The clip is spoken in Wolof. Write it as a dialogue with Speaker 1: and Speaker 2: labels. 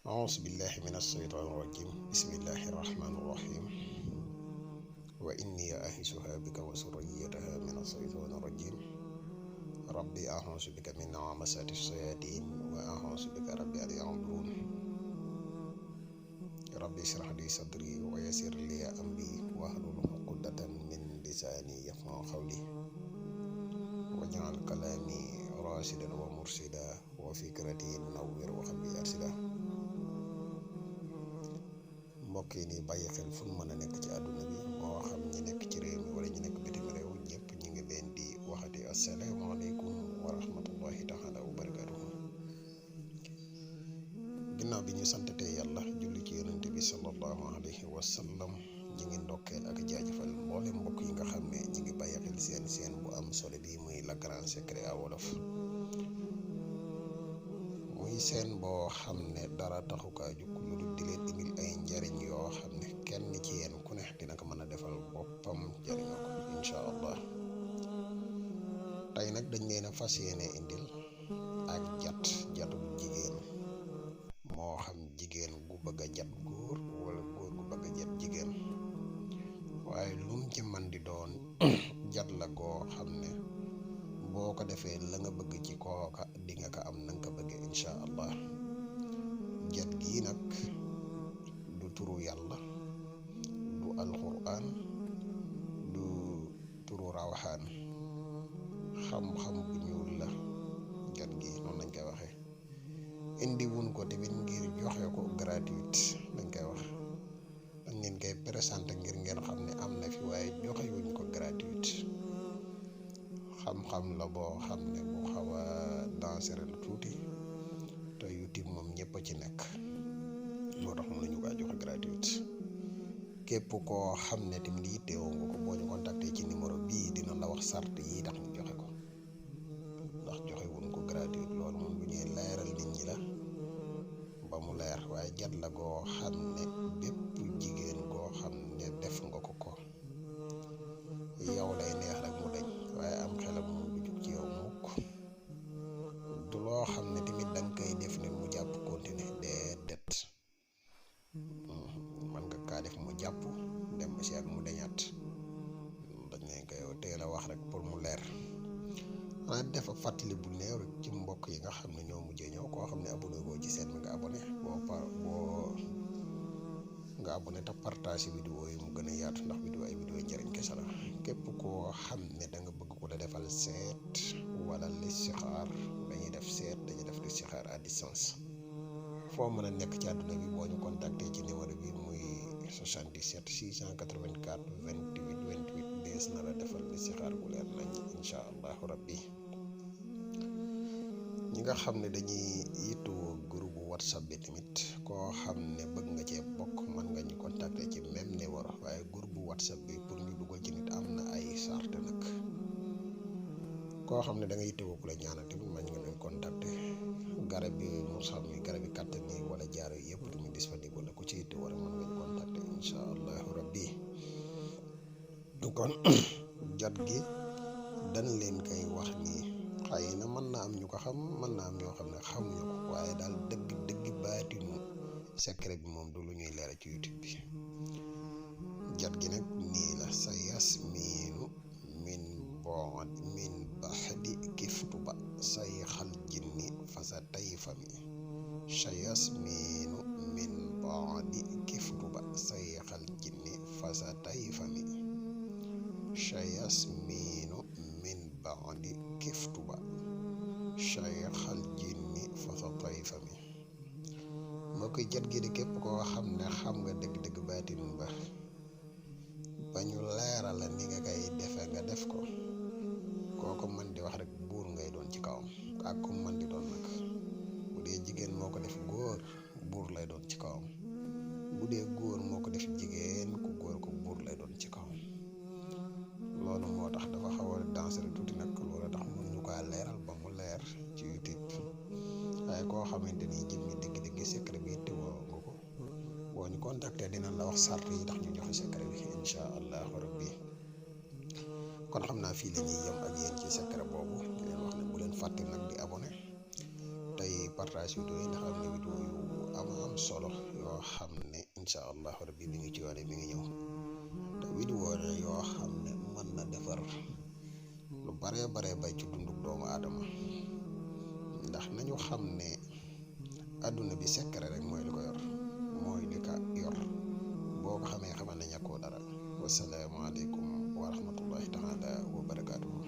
Speaker 1: أعوذ بالله من الشيطان الرجيم بسم الله الرحمن الرحيم وإني أعيذها بك وذريتها من الشيطان الرجيم ربي أعوذ بك من همزات الشياطين وأعوذ بك ربي أن يحضرون ربي اشرح لي صدري ويسر لي أمري واحلل عقدة من لساني يفقهوا قولي واجعل كلامي راشدا ومرشدا وفكرتي نور وقلبي أرشدا. mbokk yi ni bàyyi xel fu mu mën a nekk ci àdduna bi moo xam ñi nekk ci réew mi wala ñi nekk bitim réew ñëpp ñu ngi leen di waxati asalaamaaleykum wa rahmatullahi taala wa barakatuhu. ginnaaw bi ñu santatee yàlla julli ci yonente bi sallallahu alayhi wa sallam ñi ngi ndokkeel ak jaajëfal mboolem mbokk yi nga xam ne ñi ngi bàyyi xel seen bu am solo bi muy Le Grand Secret à Wolof, muy seen boo xam ne dara taxu kaa jukk lu dul di leen indil ay njariñ yoo xam ne kenn ci yéen ku ne dina ko mën a defal boppam jariñoo ko incha allah. tey nag dañ leen a fas yéene indil ak jatu jigéen, moo xam jigéen gu bëgg a jat góor wala góor gu bëgg a jat jigéen, waaye lum ci man di doon jat la goo xam ne boo ko defee la nga bëgg ci kooka di nga ko am na nga ko bëggee incha allah. jat gii nag du turu yàlla, du alquran, du turu rawxaan, xam-xam bu ñuul la. jat gi noonu lañ koy waxee, indi wun ko tamit ngir joxe ko gratuite lañ koy wax, dañ leen koy présenté ngir ngeen xam ne am na fi waaye joxe wuñ ko gratuite. xam-xam la boo xam ne bu xaw a dangereux la tuuti te YouTube moom ñëpp a ci nekk, moo tax mënuñu kaa joxe gratuite. képp koo xam ne tamit yittewoo nga ko boo ñu contacté ci numéro bii dina la wax sart yi tax ñu joxe ko, ndax joxe wuñ ko gratuite. loolu moom bu ñuy leeral nit ñi la ba mu leer, waaye jat la goo xam ne bépp jigéen goo xam ne def nga ko yow lay neex rek mu deñ, waaye am xelam moom du jug ci yow mukk. du loo xam ne tamit danga koy def ne mu jàpp continuer déedéet, man nga kaa def mu jàpp dem ba si ak mu deñaat. dañ leen koy teel a wax rek pour mu leer. xanaa def ak fàttali bu néew rek ci mbokk yi nga xam ne ñoo mujjee ñëw, koo xam ne abonné boo ci seen mi nga abonné boo nga abonné te partage vidéo yi mu gën a yaatu, ndax vidéo ay vidéo njëriñ kese la. képp koo xam ne da nga bëgg ko la defal seet wala listixaar, dañuy def seet, dañuy def listixaar à distance. foo mën a nekk ci àdduna bi boo ñu contacté ci numéro bi muy 77 684 28 28 dees na la defal listixaar bu leer nañ incha allahu rabbi. ñi nga xam ne dañuy yittewoo groupe WhatsApp bi tamit, koo xam ne bëgg nga cee bokk mën nga ñu contacter ci même numéro, waaye groupe WhatsApp bi pour ñu dugal ci nit am na ay charte nag. koo xam ne da nga yittewoo ku la ñaanal tamit mën nga leen contacter. garab bi mu xam ni garab yi kàttan yi wala jaaro yi yëpp tamit disponible la, ku ci yittewoo rek mën nga ñu contacter incha allahu rabbi. kon jat gi dañ leen koy wax nii, xëy na mën naa am ñu ko xam, mën naa am ñoo xam ne xamuñu ko, waaye daal dëgg baatinu secret bi moom du lu ñuy leeral ci YouTube bi. jat gi nag nii la: sa yasmiinu min baxdi kiftuba say xal jinni fasa tay fami. sa yasmiinu min baxdi kiftuba say xal jinni fasa tay fami. sa yasmiinu min baxdi kiftuba say xal jinni fasa tay fami. moo koy jat gi di képp koo xam ne xam nga dëgg baatin ba ñu leeral la ni nga koy defe nga def ko, kooko man di wax rek buur ngay doon ci kawam, ak ku man di doon nag. bu dee jigéen moo ko def góor, buur lay doon ci kawam. bu dee góor moo ko def jigéen, ku góor ko buur lay doon ci kawam. loolu moo tax dafa xaw a dangereux tuuti nag, loolu tax mënuñu kaa leeral ba mu leer ci YouTube. waaye koo xamante ni jëmmi dëgg secret bi teewoo nga ko, boo ñu contacté dinañ la wax sart yi tax ñu joxe secret bi incha allahu rabbi. kon xam naa fii la ñuy yem ak yéen ci secret boobu, di leen wax ne bu leen fàtte nag di abonné tey partage vidéo yi, ndax am na vidéo yu am am solo yoo xam ne incha allahu rabbi mi ngi ci yoone mi ngi ñëw te vidéo la yoo xam ne mën na defar lu baree bay ci dunduk doomu aadama ndax nañu xam ne àdduna bi secret rek mooy li ko yor mooy li ka yor boo ko xamee xamal ne ñàkkoo dara wasalaamualeykum wa rahmatullahi taala wa barakaatuhu